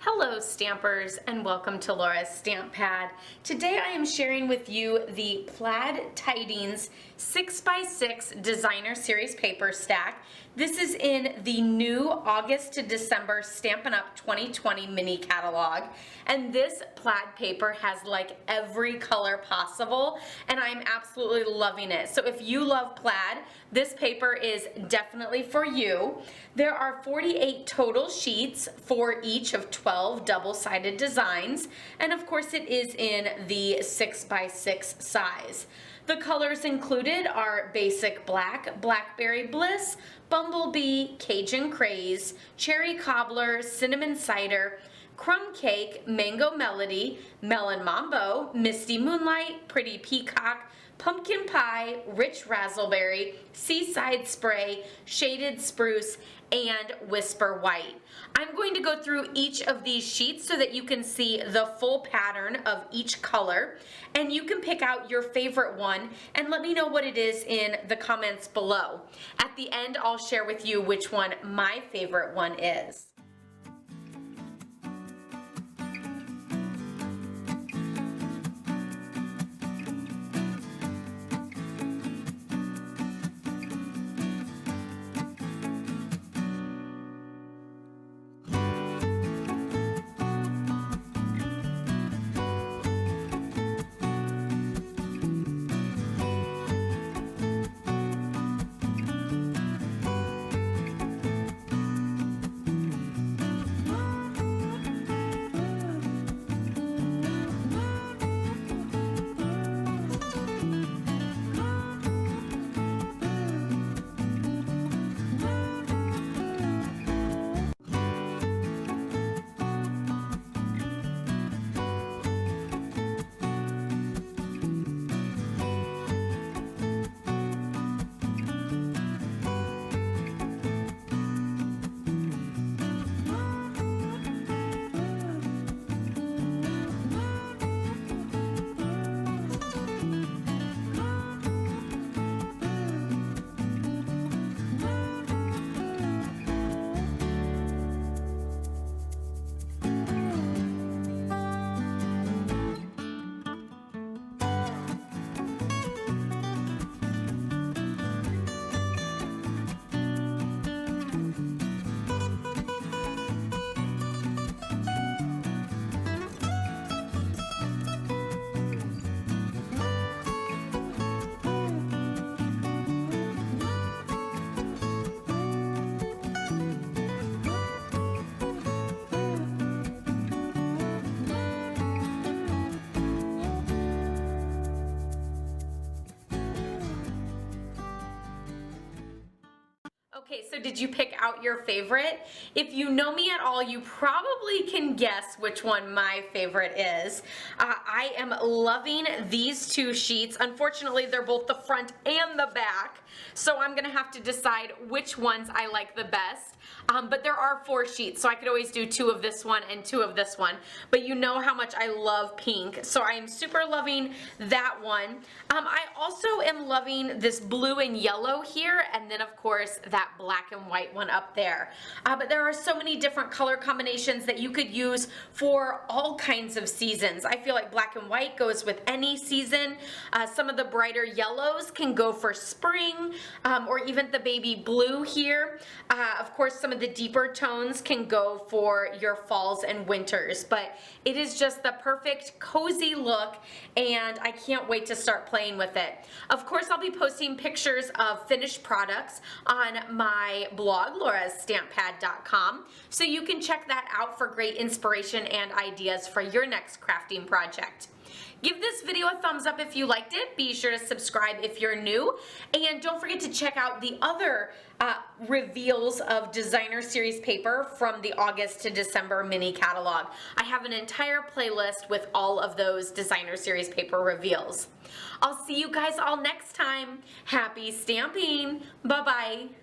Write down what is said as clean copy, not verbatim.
Hello Stampers and welcome to Laura's Stamp Pad. Today I am sharing with you the Plaid Tidings 6x6 Designer Series paper stack. This is in the new August to December Stampin' Up! 2020 mini catalog, and this plaid paper has like every color possible and I'm absolutely loving it. So if you love plaid, this paper is definitely for you. There are 48 total sheets for each of 12 double-sided designs, and of course it is in the 6x6 size. The colors included are Basic Black, Blackberry Bliss, Bumblebee, Cajun Craze, Cherry Cobbler, Cinnamon Cider, Crumb Cake, Mango Melody, Melon Mambo, Misty Moonlight, Pretty Peacock, Pumpkin Pie, Rich Razzleberry, Seaside Spray, Shaded Spruce, and Whisper White. I'm going to go through each of these sheets so that you can see the full pattern of each color, and you can pick out your favorite one and let me know what it is in the comments below. At the end, I'll share with you which one my favorite one is. Okay, so did you pick out your favorite? If you know me at all, you probably can guess which one my favorite is. I am loving these two sheets. Unfortunately, they're both the front and the back, so I'm gonna have to decide which ones I like the best. But there are 4 sheets, so I could always do 2 of this one and 2 of this one. But you know how much I love pink, so I am super loving that one. I also am loving this blue and yellow here, and then of course that black and white one up there. But there are so many different color combinations that you could use for all kinds of seasons. I feel like black and white goes with any season. Some of the brighter yellows can go for spring, or even the baby blue here. Of course, some of the deeper tones can go for your falls and winters, but it is just the perfect cozy look, and I can't wait to start playing with it. Of course, I'll be posting pictures of finished products on my blog, laurastamppad.com, so you can check that out for great inspiration and ideas for your next crafting project. Give this video a thumbs up if you liked it. Be sure to subscribe if you're new. And don't forget to check out the other reveals of Designer Series paper from the August to December mini catalog. I have an entire playlist with all of those Designer Series paper reveals. I'll see you guys all next time. Happy stamping. Bye-bye.